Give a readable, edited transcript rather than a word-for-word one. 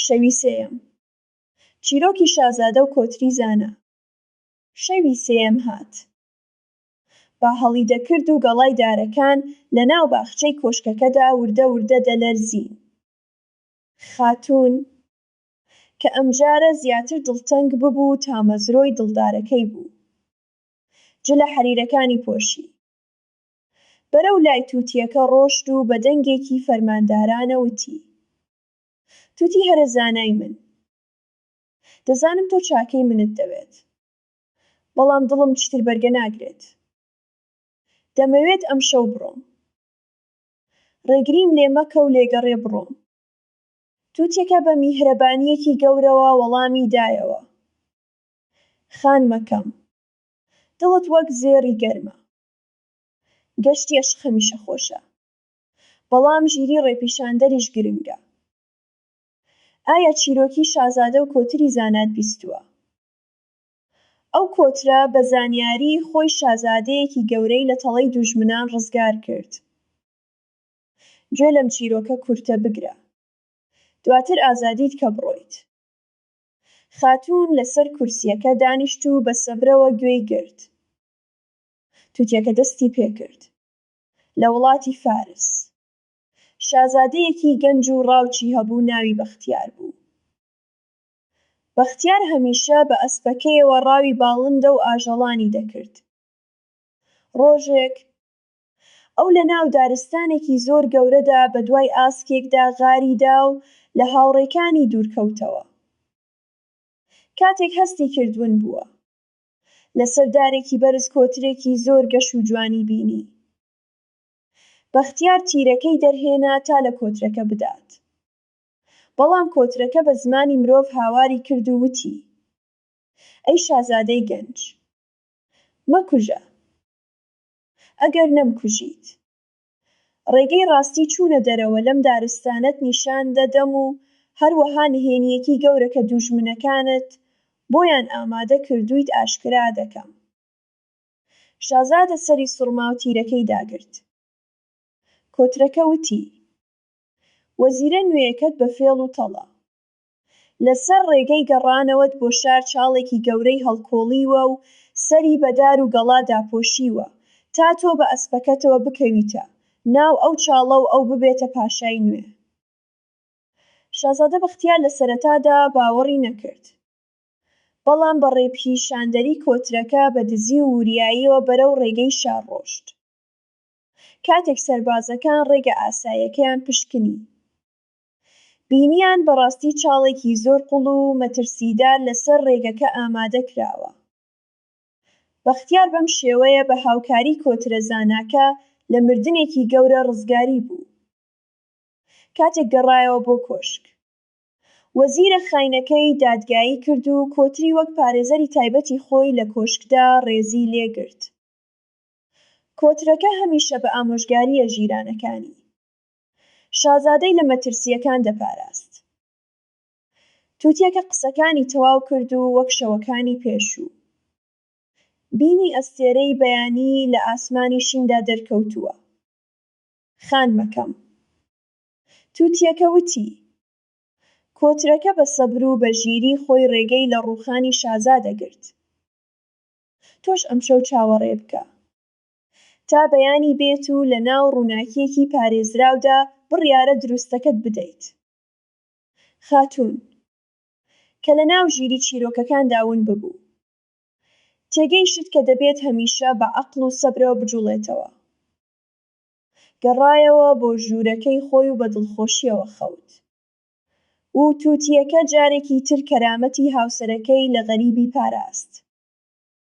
شەوی سێیەم. چیرۆکی شازادە و کۆتری زانا. شەوی سێیەم هات. با هەڵی دەکرد و گەڵای دارەکان لەناو باخچەی کۆشکەکەدا وردە وردە دەلەرزین. خاتوون کە ئەمجارە زیاتر دڵتەنگ ببوو تا مەزرۆی دڵدارەکەی بوو. جلە حەریرەکانی پۆشی. بەرەو لای تووتیەکە ڕۆشت و بە دەنگێکی فەرماندارانە وتی: تووتی هەرە زانای من، دەزانم تۆ چاکەی منت دەوێت، بەڵام دڵم چتر بەرگە ناگرێت. دەمەوێت ئەمشەو بڕۆم. ڕێگریم لێ مەکە و لێگەڕێ بڕۆم. تووتیەکە بە میهرەبانییەکی گەورەوە وەڵامی دایەوە: خانمەکەم، دڵت وەک زێڕی گەرمە. گەشتی عێشق هەمیشە خۆشە، بەڵام ژیری ڕێپیشاندەریش گرنگە. ئایا چیرۆکی شازادە و کۆتری زانات بیستووە؟ ئەو کۆترە بە زانیاری خۆی شازادەیەکی گەورەی لە تەڵەی دوژمنان ڕزگار کرد. گوێ لەم چیرۆکە کورتە بگرە، دواتر ئازادیت کە بڕۆیت. خاتوون لەسەر کورسیەکە دانیشت و بە سەبرەوە گوێی گرت. تووتیەکە دەستی پێکرد. لە وڵاتی فارس شازادەیەکی گەنج و ڕاوچی هەبوو، ناوی بەختیار بوو. بەختیار هەمیشە بە ئەسپەکەیەوە ڕاوی باڵندە و ئاژەڵانی دەکرد. ڕۆژێک ئەو لە ناو دارستانێکی زۆر گەورەدا بە دوای ئاسکێکدا غاری دا و لە هاوڕێکانی دوورکەوتەوە. کاتێک هەستی کردوون بووە، لەسەر دارێکی بەرز کۆترێکی زۆر گەش و جوانی بینی. بەختیار تیرەکەی دەرهێنا تا لە کۆترەکە بدات، بەڵام کۆترەکە بە زمانی مرۆڤ هاواری کرد و وتی: ئەی شازادەی گەنج، مەکوژە. ئەگەر نەمکوژیت، ڕێگەی ڕاستی چوونە دەرەوە لەم دارستانەت نیشان دەدەم و هەروەها نهێنییەکی گەورە کە دوژمنەکانت بۆیان ئامادە کردوویت ئاشکرا دەکەم. شازادە سەری سوڕما و تیرەکەی داگرت. کۆترەکە وتی: وەزیرە نوێیەکەت بە فێڵ و تەڵە. لەسەر ڕێگەی گەڕانەوەت بۆ شار چاڵێکی گەورەی هەڵکۆڵیوە و سەری بە دار و گەڵا داپۆشیوە تا تۆ بە ئەسپەکەتەوە بکەویتە ناو ئەو چاڵە و ئەو ببێتە پاشای نوێ. شازادە بەختیار لە سەرەتادا باوەڕی نەکرد، بەڵام بە ڕێپیشاندەری کۆترەکە بە دزی و وریاییەوە بەرەو ڕێگەی شار ڕۆشت. کاتێک سەربازەکان ڕێگە ئاساییەکەیان پشکنی، بینیان بەڕاستی چاڵێکی زۆر قوڵ و مەترسیدار لەسەر ڕێگەکە ئامادە کراوە. بەختیار بەم شێوەیە بە هاوکاری کۆترە زاناکە لە مردنێکی گەورە ڕزگاری بوو. کاتێک گەڕایەوە بۆ کۆشک، وەزیرە خاینەکەی دادگایی کرد و کۆتری وەک پارێزەری تایبەتی خۆی لە کۆشکدا ڕێزی لێگرت. کۆترەکە هەمیشە بە ئامۆژگاریە ژیرانەکانی. شازادەی لە مەترسیەکان دەپاراست. تووتیەکە قسەکانی تەواو کرد و وەک شەوەکانی پێشوو بینی ئەستێرەی بەیانی لە ئاسمانی شیندا دەرکەوتووە. خانمەکەم، تووتیەکە وتی. کۆترەکە بە سەبر و بە ژیری خۆی ڕێگەی لە ڕووخانی شازادە گرت. تۆش ئەمشەو چاوەڕێ بکە تا بەیانی بێت و لە ناو ڕووناکیەکی پارێزراودا بڕیارە دروستەکەت بدەیت. خاتوون کە لە ناو ژیری چیرۆکەکان داون ببوو، تێگەیشت کە دەبێت هەمیشە بە عەقڵ و سەبرەوە بجوڵێتەوە. گەڕایەوە بۆ ژوورەکەی خۆی و بە دڵخۆشیەوە خەوت. و تووتیەکە جارێکی تر کەرامەتی هاوسەرەکەی لە غەریبی پاراست.